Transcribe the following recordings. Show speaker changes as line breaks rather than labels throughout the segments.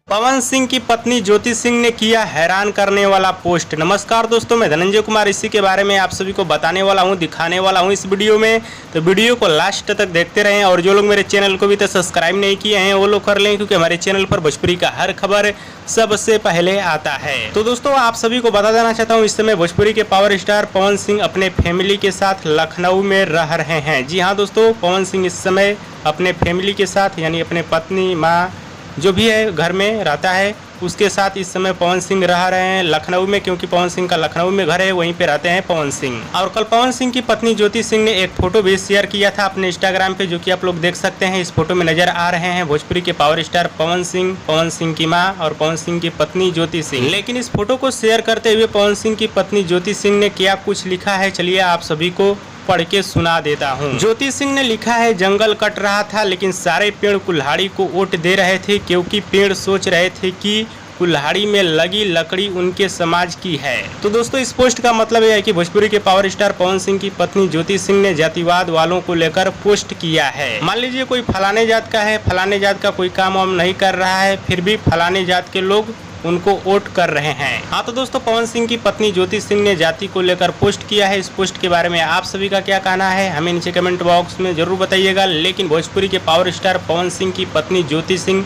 पवन सिंह की पत्नी ज्योति सिंह ने किया हैरान करने वाला पोस्ट। नमस्कार दोस्तों, मैं धनंजय कुमार इसी के बारे में आप सभी को बताने वाला हूं, दिखाने वाला हूं इस वीडियो में। तो वीडियो को लास्ट तक देखते रहें और जो लोग मेरे चैनल को भी तो सब्सक्राइब नहीं किए हैं वो लोग कर लें, क्योंकि हमारे चैनल पर भोजपुरी का हर खबर सबसे पहले आता है। तो दोस्तों आप सभी को बता देना चाहता हूँ, इस समय भोजपुरी के पावर स्टार पवन सिंह अपने फैमिली के साथ लखनऊ में रह रहे हैं। जी हाँ दोस्तों, पवन सिंह इस समय अपने फैमिली के साथ यानी अपने पत्नी, माँ जो भी है घर में रहता है उसके साथ इस समय पवन सिंह रह रहे हैं लखनऊ में, क्योंकि पवन सिंह का लखनऊ में घर है, वहीं पे रहते हैं पवन सिंह। और कल पवन सिंह की पत्नी ज्योति सिंह ने एक फोटो भी शेयर किया था अपने इंस्टाग्राम पे, जो कि आप लोग देख सकते हैं। इस फोटो में नजर आ रहे हैं भोजपुरी के पावर स्टार पवन सिंह की मां और पवन सिंह की पत्नी ज्योति सिंह। लेकिन इस फोटो को शेयर करते हुए पवन सिंह की पत्नी ज्योति सिंह ने क्या कुछ लिखा है, चलिए आप सभी को पढ़ के सुना देता हूँ। ज्योति सिंह ने लिखा है, जंगल कट रहा था लेकिन सारे पेड़ कुल्हाड़ी को वोट दे रहे थे, क्योंकि पेड़ सोच रहे थे कि कुल्हाड़ी में लगी लकड़ी उनके समाज की है। तो दोस्तों इस पोस्ट का मतलब यह है कि भोजपुरी के पावर स्टार पवन सिंह की पत्नी ज्योति सिंह ने जातिवाद वालों को लेकर पोस्ट किया है। मान लीजिए कोई फलाने जात का है, फलाने जात का कोई काम वाम नहीं कर रहा है, फिर भी फलाने जात के लोग उनको वोट कर रहे हैं। हाँ तो दोस्तों पवन सिंह की पत्नी ज्योति सिंह ने जाति को लेकर पोस्ट किया है। इस पोस्ट के बारे में आप सभी का क्या कहना है हमें नीचे कमेंट बॉक्स में जरूर बताइएगा। लेकिन भोजपुरी के पावर स्टार पवन सिंह की पत्नी ज्योति सिंह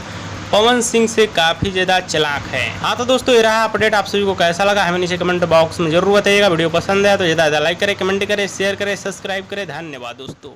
पवन सिंह से काफी ज्यादा चालाक है। हाँ तो दोस्तों ये रहा अपडेट, आप सभी को कैसा लगा हमें नीचे कमेंट बॉक्स में जरूर बताइएगा। वीडियो पसंद है तो ज्यादा लाइक करें, कमेंट करें, शेयर करें, सब्सक्राइब करें। धन्यवाद दोस्तों।